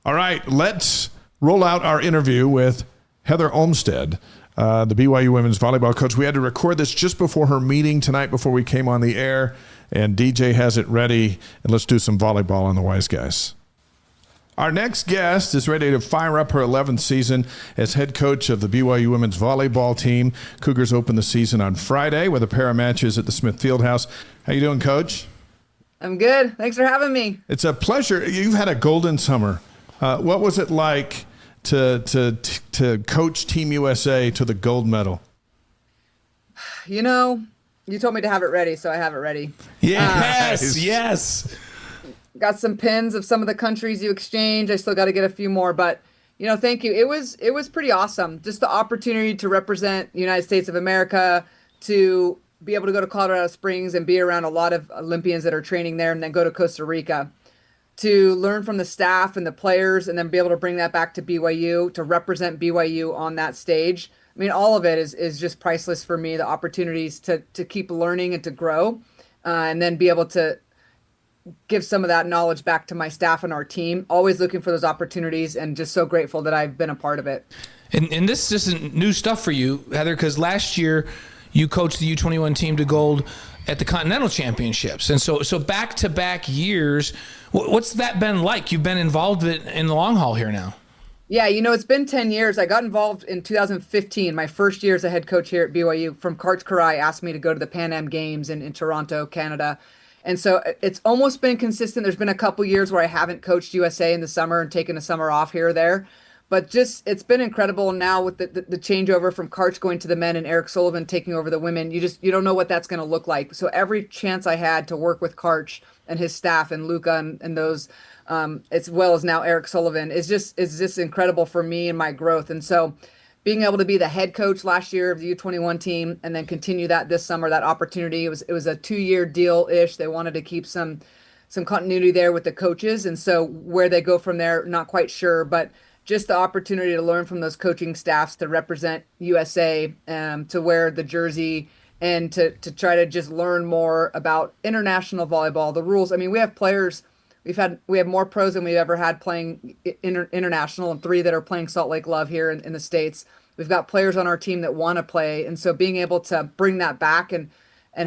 All right, let's roll out our interview with Heather Olmstead, the BYU women's volleyball coach. We had to record this just before her meeting tonight before we came on the air, and DJ has it ready, and let's do some volleyball on the Wise Guys. Our next guest is ready to fire up her 11th season as head coach of the BYU women's volleyball team. Cougars open the season on Friday with a pair of matches at the Smith Fieldhouse. How you doing, Coach? I'm good. Thanks for having me. It's a pleasure. You've had a golden summer. What was it like to coach Team USA to the gold medal? You know, you told me to have it ready, so I have it ready. Yes. Got some pins of some of the countries you exchanged. I still got to get a few more, but thank you. It was pretty awesome. Just the opportunity to represent the United States of America, to be able to go to Colorado Springs and be around a lot of Olympians that are training there, and then go to Costa Rica to learn from the staff and the players, and then be able to bring that back to BYU, to represent BYU on that stage. I mean, all of it is just priceless for me, the opportunities to keep learning and to grow, and then be able to give some of that knowledge back to my staff and our team. Always looking for those opportunities, and just so grateful that I've been a part of it. And this isn't new stuff for you, Heather, because last year you coached the U21 team to gold at the Continental Championships. And so back-to-back years, what's that been like? You've been involved in the long haul here now. Yeah, it's been 10 years. I got involved in 2015, my first year as a head coach here at BYU. From Karch Karai asked me to go to the PanAm Games in Toronto, Canada. And so it's almost been consistent. There's been a couple years where I haven't coached USA in the summer and taken a summer off here or there. But just, it's been incredible now with the changeover from Karch going to the men and Eric Sullivan taking over the women. You don't know what that's going to look like. So every chance I had to work with Karch and his staff and Luca and those, as well as now Eric Sullivan, is just incredible for me and my growth. And so being able to be the head coach last year of the U21 team and then continue that this summer, that opportunity, it was a 2-year deal-ish. They wanted to keep some continuity there with the coaches. And so where they go from there, not quite sure, but just the opportunity to learn from those coaching staffs to represent USA, to wear the jersey, and to try to just learn more about international volleyball, the rules. I mean, we have players, we have more pros than we've ever had playing international, and 3 that are playing Salt Lake Love here in the States. We've got players on our team that want to play. And so being able to bring that back and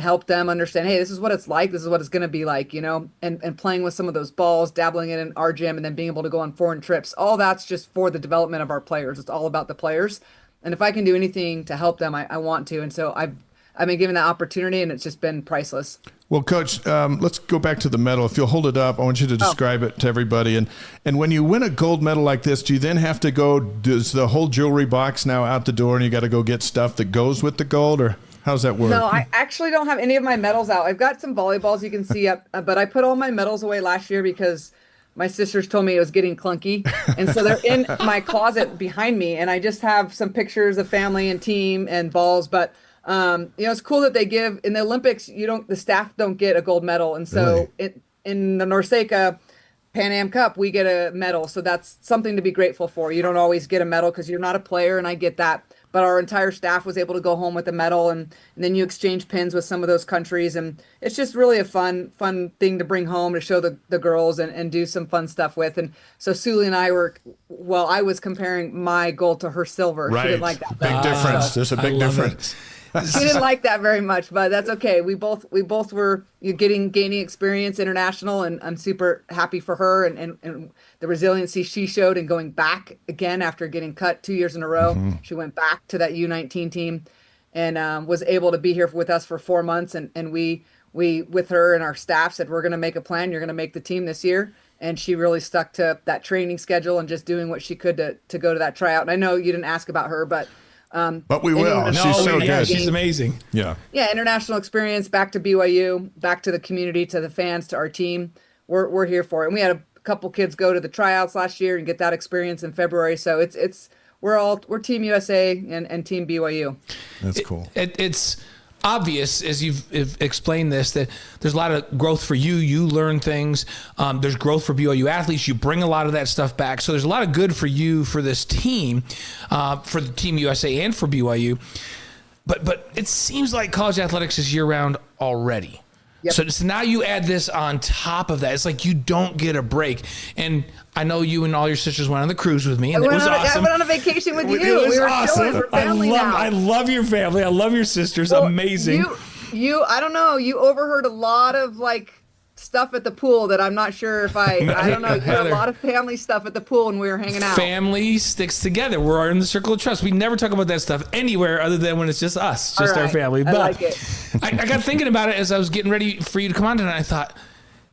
help them understand, hey, this is what it's like, this is what it's going to be like, and playing with some of those balls, dabbling it in our gym, and then being able to go on foreign trips. All that's just for the development of our players. It's all about the players. And if I can do anything to help them, I want to. And so I've been given that opportunity, and it's just been priceless. Well, Coach, let's go back to the medal. If you'll hold it up, I want you to describe it to everybody. And when you win a gold medal like this, do you then have to go, does the whole jewelry box now out the door and you got to go get stuff that goes with the gold, or how's that work? No, I actually don't have any of my medals out. I've got some volleyballs you can see up, but I put all my medals away last year because my sisters told me it was getting clunky. And so they're in my closet behind me, and I just have some pictures of family and team and balls. But it's cool that they give in the Olympics. The staff don't get a gold medal, and so really? in the NORCECA PanAm Cup, we get a medal. So that's something to be grateful for. You don't always get a medal because you're not a player, and I get that. But our entire staff was able to go home with a medal, and then you exchange pins with some of those countries, and it's just really a fun thing to bring home to show the girls and do some fun stuff with. And so Suli and I I was comparing my gold to her silver. Right. She didn't like that. Big difference. There's a big difference. She didn't like that very much, but that's okay. We both were gaining experience international, and I'm super happy for her and the resiliency she showed in going back again after getting cut 2 years in a row. Mm-hmm. She went back to that U19 team and was able to be here with us for 4 months. And we with her and our staff said, we're going to make a plan. You're going to make the team this year. And she really stuck to that training schedule and just doing what she could to go to that tryout. And I know you didn't ask about her, but we will. She's so good. She's amazing. Yeah. Yeah. International experience, back to BYU, back to the community, to the fans, to our team. We're here for it. And we had a couple kids go to the tryouts last year and get that experience in February. So we're Team USA and Team BYU. That's cool. It's obvious, as you've explained this, that there's a lot of growth for you. You learn things. There's growth for BYU athletes. You bring a lot of that stuff back. So there's a lot of good for you, for this team, for the Team USA and for BYU. But it seems like college athletics is year-round already. Yep. So now you add this on top of that. It's like you don't get a break. And I know you and all your sisters went on the cruise with me, and it was awesome. I went on a vacation with you. It was we were awesome. chilling. We're family now. I love your family. I love your sisters. Well, amazing. I don't know. You overheard a lot of stuff at the pool that I'm not sure if I don't know. You had a lot of family stuff at the pool when we were hanging out. Family sticks together. We're in the circle of trust. We never talk about that stuff anywhere other than when it's just us, just our family. But I like it. I got thinking about it as I was getting ready for you to come on tonight. I thought,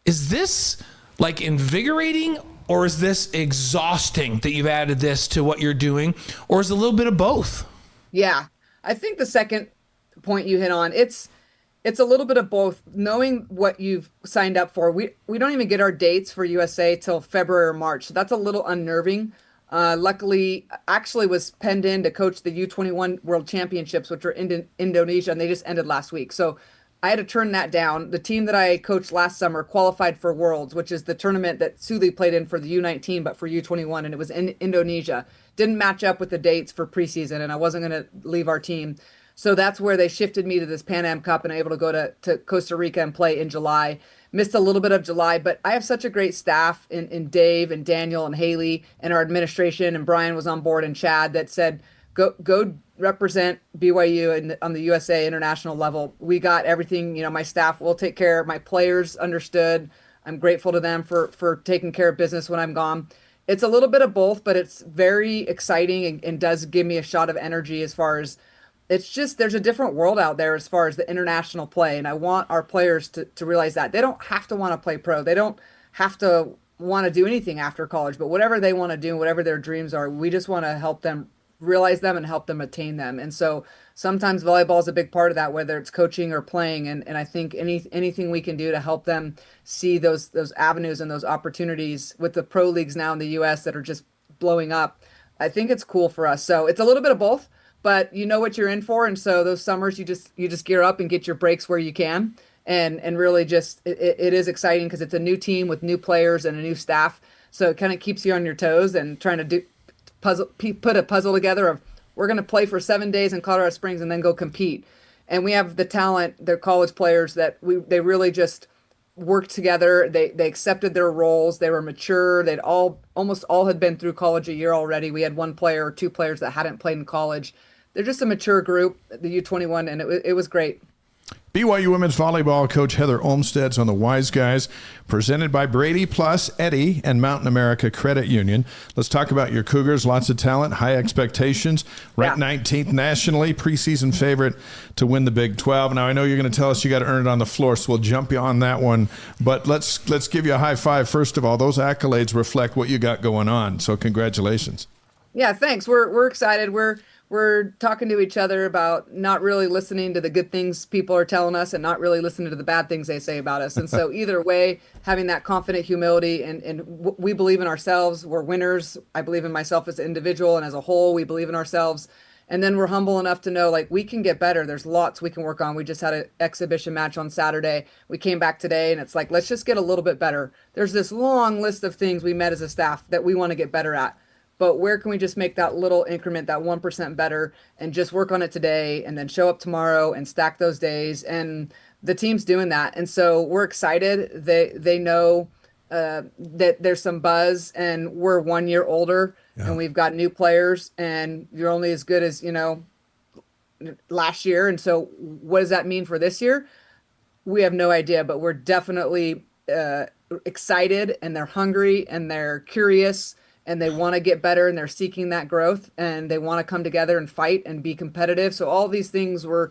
is this invigorating, or is this exhausting that you've added this to what you're doing, or is it a little bit of both? Yeah, I think the second point you hit on, it's a little bit of both. Knowing what you've signed up for, we don't even get our dates for USA till February or March. So that's a little unnerving. Luckily, actually was penned in to coach the U21 World Championships, which are in Indonesia, and they just ended last week. So I had to turn that down. The team that I coached last summer qualified for Worlds, which is the tournament that Suli played in for the U19, but for U21, and it was in Indonesia. Didn't match up with the dates for preseason, and I wasn't going to leave our team. So that's where they shifted me to this PanAm Cup, and I'm able to go to Costa Rica and play in July. Missed a little bit of July, but I have such a great staff in Dave and Daniel and Haley and our administration, and Brian was on board, and Chad, that said, go represent BYU on the USA international level. We got everything. My staff will take care. My players understood. I'm grateful to them for taking care of business when I'm gone. It's a little bit of both, but it's very exciting and does give me a shot of energy as far as it's just there's a different world out there as far as the international play. And I want our players to realize that. They don't have to want to play pro. They don't have to want to do anything after college, but whatever they want to do, whatever their dreams are, we just want to help them realize them and help them attain them. And so sometimes volleyball is a big part of that, whether it's coaching or playing. And I think anything we can do to help them see those avenues and those opportunities with the pro leagues now in the US that are just blowing up, I think it's cool for us. So it's a little bit of both, but you know what you're in for. And so those summers, you just gear up and get your breaks where you can. And really just, it is exciting because it's a new team with new players and a new staff. So it kind of keeps you on your toes and trying to put a puzzle together of we're going to play for 7 days in Colorado Springs and then go compete. And we have the talent, they're college players that they really just worked together. They accepted their roles. They were mature. Almost all had been through college a year already. We had one player or two players that hadn't played in college. They're just a mature group, the U21, and it was great. BYU Women's Volleyball coach Heather Olmstead's on the Wise Guys, presented by Brady Plus, Eddie, and Mountain America Credit Union. Let's talk about your Cougars. Lots of talent, high expectations, ranked 19th nationally, preseason favorite to win the Big 12. Now, I know you're going to tell us you got to earn it on the floor, so we'll jump you on that one. But let's give you a high five. First of all, those accolades reflect what you got going on, so congratulations. Yeah, thanks. We're excited. We're talking to each other about not really listening to the good things people are telling us and not really listening to the bad things they say about us. And so either way, having that confident humility and we believe in ourselves. We're winners. I believe in myself as an individual and as a whole, we believe in ourselves. And then we're humble enough to know we can get better. There's lots we can work on. We just had an exhibition match on Saturday. We came back today and it's let's just get a little bit better. There's this long list of things we met as a staff that we want to get better at. But where can we just make that little increment, that 1% better, and just work on it today and then show up tomorrow and stack those days? And the team's doing that. And so we're excited. They know that there's some buzz and we're 1 year older and we've got new players and you're only as good as, last year. And so what does that mean for this year? We have no idea, but we're definitely excited and they're hungry and they're curious. And they want to get better and they're seeking that growth and they want to come together and fight and be competitive. So all these things we're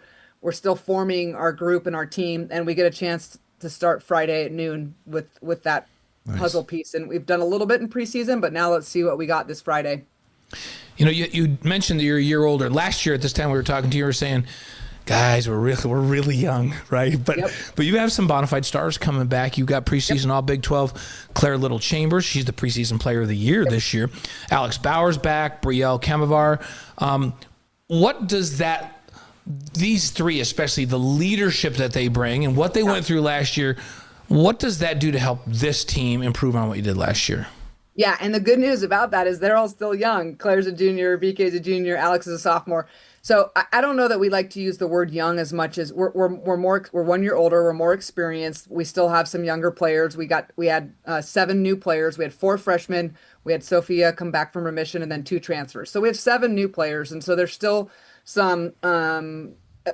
still forming our group and our team, and we get a chance to start Friday at noon with that puzzle piece. And we've done a little bit in preseason, but now let's see what we got this Friday. You mentioned that you're a year older. Last year at this time we were talking to you, we were saying, guys, we're really young, right? But you have some bona fide stars coming back. You got preseason all Big 12, Claire Little Chambers. She's the preseason player of the year this year. Alex Bauer's back. Brielle Var. What does these three, especially the leadership that they bring and what they went through last year, what does that do to help this team improve on what you did last year? Yeah, and the good news about that is they're all still young. Claire's a junior, BK's a junior, Alex is a sophomore. So I don't know that we like to use the word young as much as we're 1 year older, we're more experienced. We still have some younger players. We had 7 new players. We had 4 freshmen. We had Sophia come back from remission, and then 2 transfers. So we have 7 new players, and so there's still some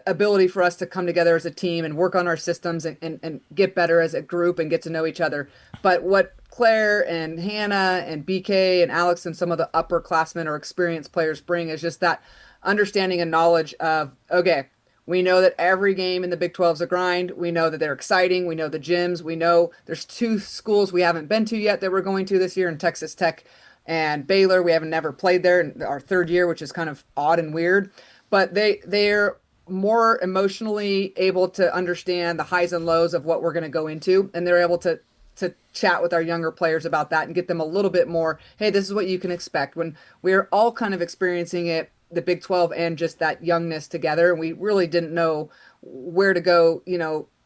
ability for us to come together as a team and work on our systems and get better as a group and get to know each other. But what Claire and Hannah and BK and Alex and some of the upperclassmen or experienced players bring is just that understanding and knowledge of, okay, we know that every game in the Big 12 is a grind. We know that they're exciting. We know the gyms. We know there's 2 schools we haven't been to yet that we're going to this year in Texas Tech and Baylor. We haven't never played there in our 3rd year, which is kind of odd and weird. But they're more emotionally able to understand the highs and lows of what we're going to go into, and they're able to chat with our younger players about that and get them a little bit more, hey, this is what you can expect, when we're all kind of experiencing it, the Big 12 and just that youngness together, and we really didn't know where to go,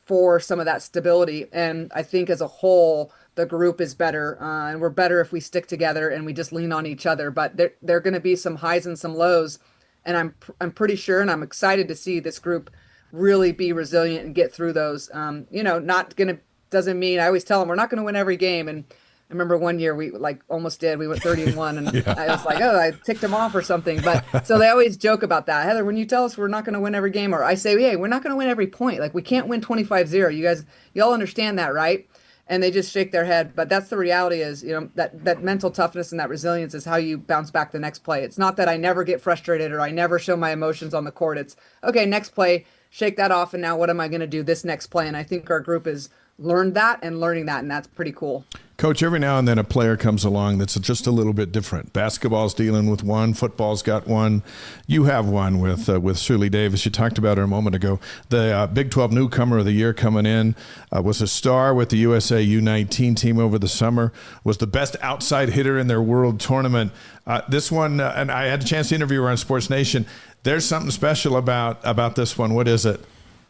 for some of that stability. And I think as a whole, the group is better, and we're better if we stick together and we just lean on each other. But there are going to be some highs and some lows, and I'm pretty sure, and I'm excited to see this group really be resilient and get through those. Not going to doesn't mean, I always tell them we're not going to win every game. And I remember one year we almost did. We went 30-1, and yeah. I was like, oh, I ticked them off or something. But so they always joke about that. Heather, when you tell us we're not going to win every game, or I say, hey, we're not going to win every point. Like, we can't win 25-0. You guys, y'all understand that, right? And they just shake their head. But that's the reality is, that mental toughness and that resilience is how you bounce back the next play. It's not that I never get frustrated or I never show my emotions on the court. It's, okay, next play, shake that off. And now what am I going to do this next play? And I think our group is learned that and learning that, and that's pretty cool. Coach, every now and then a player comes along that's just a little bit different. Basketball's dealing with one, football's got one. You have one with Suli Davis. You talked about her a moment ago. The Big 12 newcomer of the year coming in, was a star with the USA U19 team over the summer, was the best outside hitter in their world tournament. This one, and I had a chance to interview her on Sports Nation. There's something special about this one. What is it?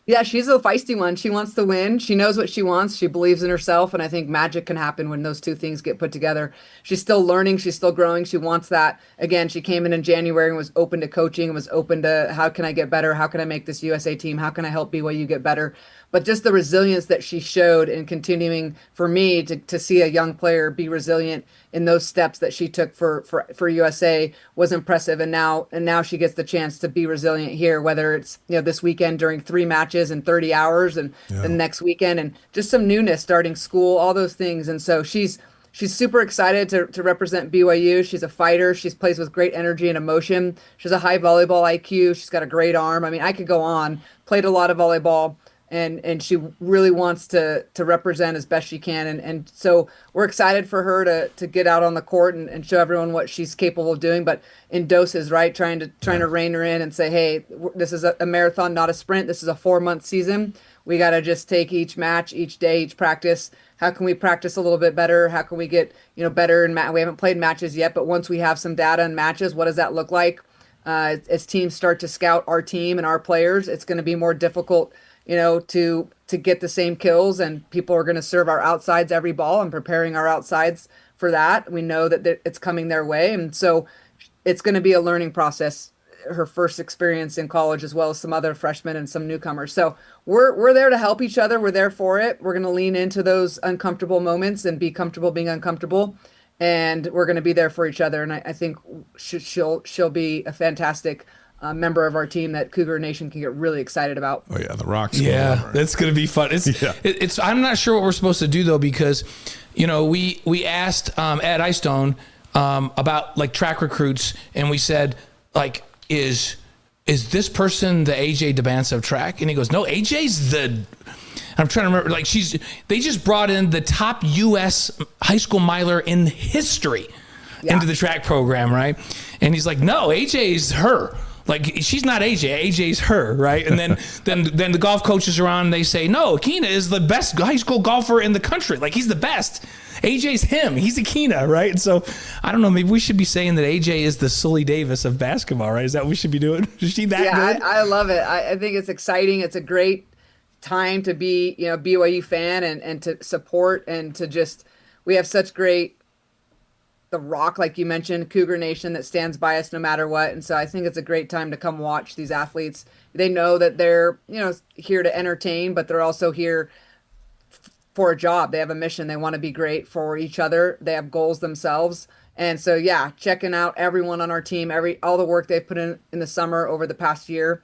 Yeah, she's a feisty one. She wants to win. She knows what she wants. She believes in herself. And I think magic can happen when those 2 things get put together. She's still learning. She's still growing. She wants that. Again, she came in January and was open to coaching and was open to, how can I get better? How can I make this USA team? How can I help BYU get better? But just the resilience that she showed in continuing, for me to see a young player be resilient in those steps that she took for USA was impressive. And now she gets the chance to be resilient here, whether it's this weekend during 3 matches in 30 hours and the next weekend, and just some newness starting school, all those things. And so she's super excited to represent BYU. She's a fighter. She plays with great energy and emotion. She's a high volleyball IQ. She's got a great arm. I mean, I could go on. Played a lot of volleyball. And she really wants to represent as best she can. And so we're excited for her to get out on the court and show everyone what she's capable of doing, but in doses, right? Trying to rein her in and say, hey, this is a marathon, not a sprint. This is a 4-month season. We got to just take each match, each day, each practice. How can we practice a little bit better? How can we get, better in we haven't played matches yet, but once we have some data and matches, what does that look like? As teams start to scout our team and our players, it's going to be more difficult to get the same kills, and people are going to serve our outsides every ball, and preparing our outsides for that. We know that it's coming their way. And so it's going to be a learning process, her first experience in college, as well as some other freshmen and some newcomers. So we're there to help each other. We're there for it. We're going to lean into those uncomfortable moments and be comfortable being uncomfortable. And we're going to be there for each other. And I think she'll be a fantastic member of our team that Cougar Nation can get really excited about. Oh yeah, the Rocks. Yeah, that's going to be fun. It's. I'm not sure what we're supposed to do though, because, we asked Ed Eystone about like track recruits, and we said like, is this person the AJ DeBance of track? And he goes, no, AJ's the. I'm trying to remember. Like they just brought in the top U.S. high school miler in history into the track program, right? And he's like, no, AJ's her. Like, she's not AJ. AJ's her, right? And then the golf coaches are on, and they say, no, Akina is the best high school golfer in the country. Like, he's the best. AJ's him. He's Akina, right? And so, I don't know, maybe we should be saying that AJ is the Suli Davis of basketball, right? Is that what we should be doing? Is she that good? I love it. I think it's exciting. It's a great time to be, BYU fan and to support and to just, we have such great the rock, like you mentioned, Cougar Nation that stands by us no matter what. And so I think it's a great time to come watch these athletes. They know that they're, here to entertain, but they're also here for a job. They have a mission. They want to be great for each other. They have goals themselves. And so, yeah, checking out everyone on our team, all the work they've put in the summer over the past year,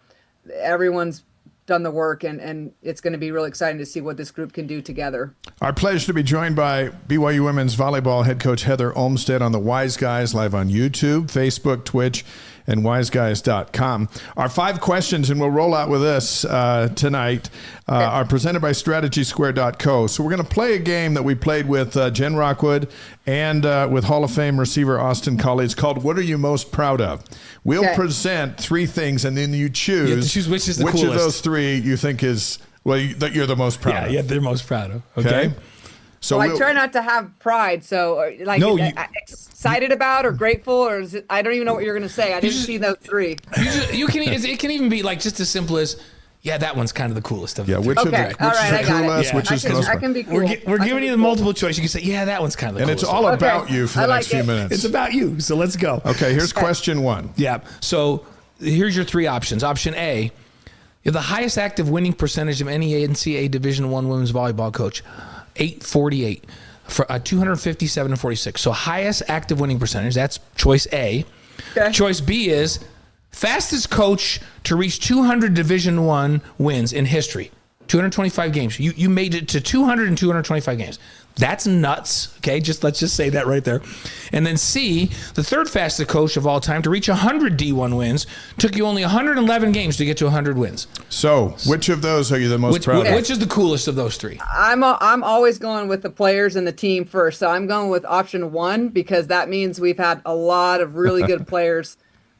everyone's done the work, and it's going to be really exciting to see what this group can do together. Our pleasure to be joined by BYU women's volleyball head coach Heather Olmstead on the Wise Guys live on YouTube, Facebook, Twitch, and wiseguys.com. Our 5 questions, and we'll roll out with this tonight, are presented by strategysquare.co. So we're going to play a game that we played with Jen Rockwood and with Hall of Fame receiver Austin Colley. It's called What Are You Most Proud Of? We'll present 3 things, and then you choose, which is the coolest. Which of those 3 you think is, that you're the most proud of. Yeah, they're most proud of. Okay. So I try not to have pride. So excited about or grateful, or I don't even know what you're going to say. I didn't see those 3. It can even be like just as simple as, that one's kind of the coolest of them. Which is the coolest, which is the most. I can be cool. We're giving you the multiple choice. You can say, that one's kind of the coolest. And it's all about you for the next few minutes. It's about you. So let's go. Okay, here's question 1. Yeah. So here's your 3 options. Option A, you have the highest active winning percentage of any NCAA Division I women's volleyball coach, 848 for 257 and 46. So highest active winning percentage. That's choice A. Okay. Choice B is fastest coach to reach 200 Division I wins in history. 225 games. You made it to 200 and 225 games. That's nuts. Okay, let's just say that right there. And then C, the third fastest coach of all time to reach 100 D1 wins. Took you only 111 games to get to 100 wins. So, which of those are you the most proud of? Which is the coolest of those 3? I'm always going with the players and the team first. So I'm going with option 1 because that means we've had a lot of really good players.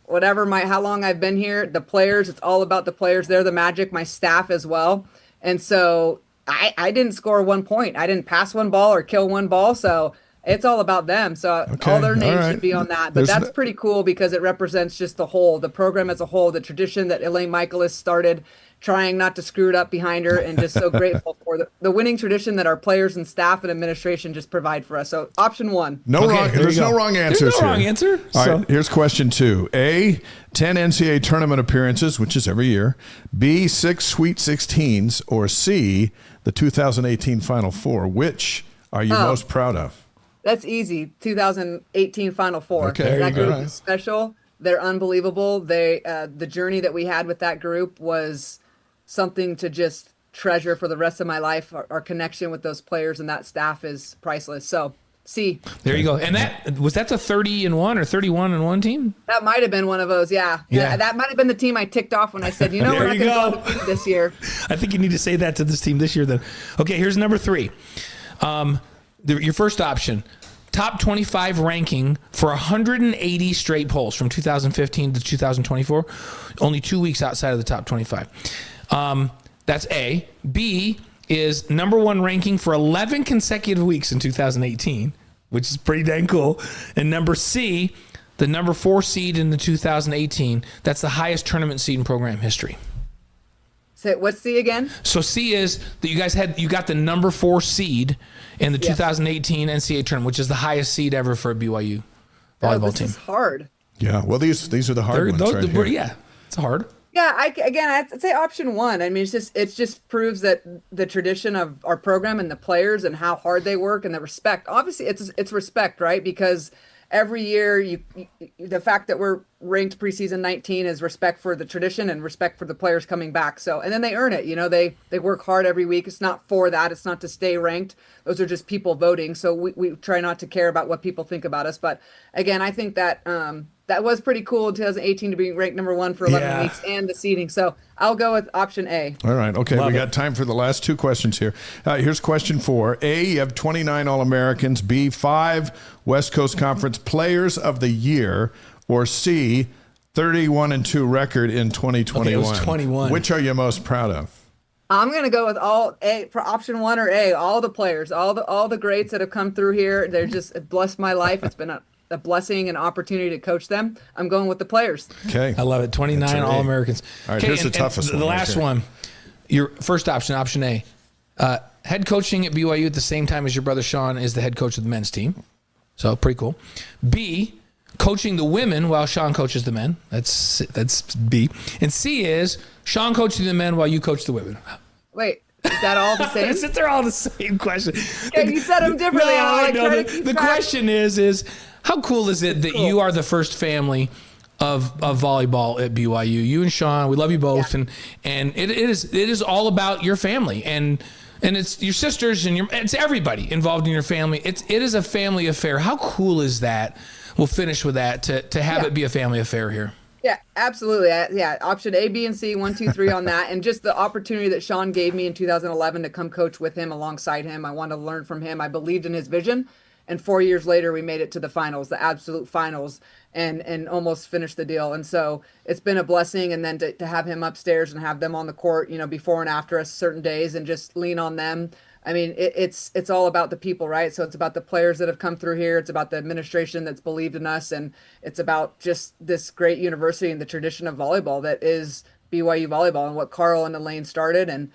How long I've been here, the players, it's all about the players. They're the magic, my staff as well. And so I didn't score 1 point. I didn't pass 1 ball or kill 1 ball. So it's all about them. So all their names should be on that. But that's pretty cool because it represents just the program as a whole, the tradition that Elaine Michaelis started, trying not to screw it up behind her, and just so grateful for the winning tradition that our players and staff and administration just provide for us. So option 1. There's no wrong answers. There's no wrong answer. All right, here's question 2. A, 10 NCAA tournament appearances, which is every year. B, 6 Sweet 16s. Or C, the 2018 Final Four. Which are you most proud of? That's easy. 2018 Final Four. Okay, that group is special. They're unbelievable. The journey that we had with that group was something to just treasure for the rest of my life. Our connection with those players and that staff is priceless. So, C. There you go. And was that the 30-1 or 31-1 team? That might have been one of those. Yeah. That might have been the team I ticked off when I said, we're not going to go this year. I think you need to say that to this team this year then. Okay, here's number 3. Your first option, top 25 ranking for 180 straight polls from 2015 to 2024. Only 2 weeks outside of the top 25. That's A. B is number 1 ranking for 11 consecutive weeks in 2018, which is pretty dang cool. And number C, the number 4 seed in the 2018. That's the highest tournament seed in program history. So what's C again? So C is that you got the number 4 seed in the 2018 NCAA tournament, which is the highest seed ever for a BYU volleyball team. This is hard. Yeah, well, these are the hard ones right here. Yeah, it's hard. Yeah, I'd say option 1. I mean, it just proves that the tradition of our program and the players and how hard they work and the respect. Obviously, it's respect, right? Because every year, the fact that we're ranked preseason 19 is respect for the tradition and respect for the players coming back. So, and then they earn it. They work hard every week. It's not for that. It's not to stay ranked. Those are just people voting. So we try not to care about what people think about us. But again, I think that that was pretty cool in 2018 to be ranked number 1 for 11 weeks and the seeding. So I'll go with option A. All right. Okay. We got time for the last 2 questions here. Here's question 4. A, you have 29 All-Americans. B, 5 West Coast Conference Players of the Year. Or C, 31-2 record in 2021. Okay, it was 21. Which are you most proud of? I'm going to go with all A for option 1 or A, all the players, all the greats that have come through here. They're just blessed my life. It's been a blessing and opportunity to coach them. I'm going with the players. Okay. I love it. 29 All-Americans. All right, here's the toughest one. The last one, your first option A. Head coaching at BYU at the same time as your brother Sean is the head coach of the men's team. So pretty cool. B, coaching the women while Sean coaches the men. That's B. And C is Sean coaching the men while you coach the women. Wait, is that all the same? They're all the same question. Okay, you said them differently. No, I'm I like, know. trying to keep The track. question is how cool is it that you are the first family of volleyball at BYU? You and Sean, we love you both, and it is all about your family, and it's your sisters and it's everybody involved in your family. It is a family affair. How cool is that? We'll finish with that to have it be a family affair here. Yeah, absolutely. Yeah, option A, B, and C, 1, 2, 3 on that. And just the opportunity that Sean gave me in 2011 to come coach with him, alongside him. I wanted to learn from him. I believed in his vision. And 4 years later, we made it to the finals, the absolute finals, and almost finished the deal. And so it's been a blessing. And then to have him upstairs and have them on the court, before and after us certain days, and just lean on them. I mean, it's all about the people, right? So it's about the players that have come through here. It's about the administration that's believed in us. And it's about just this great university and the tradition of volleyball that is BYU Volleyball, and what Carl and Elaine started. And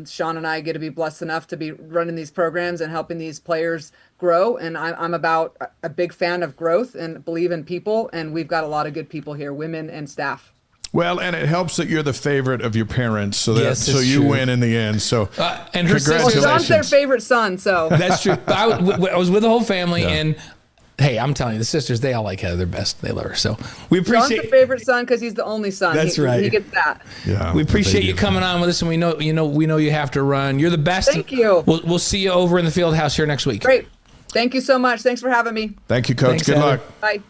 Sean and I get to be blessed enough to be running these programs and helping these players grow. And I'm about a big fan of growth and believe in people. And we've got a lot of good people here, women and staff. Well, and it helps that you're the favorite of your parents, so Yes, you true. win in the end. So, and her sister, Well, Sean's their favorite son, so. That's true. I was with the whole family, and hey, I'm telling you, the sisters, they all like Heather. They're best. They love her. So we Sean's appreciate the favorite son because he's the only son. That's right. He gets that. Yeah, we appreciate you coming on with us, and we know you have to run. You're the best. Thank you. We'll see you over in the field house here next week. Great. Thank you so much. Thanks for having me. Thank you, Coach. Thanks, Good Heather. luck. Bye.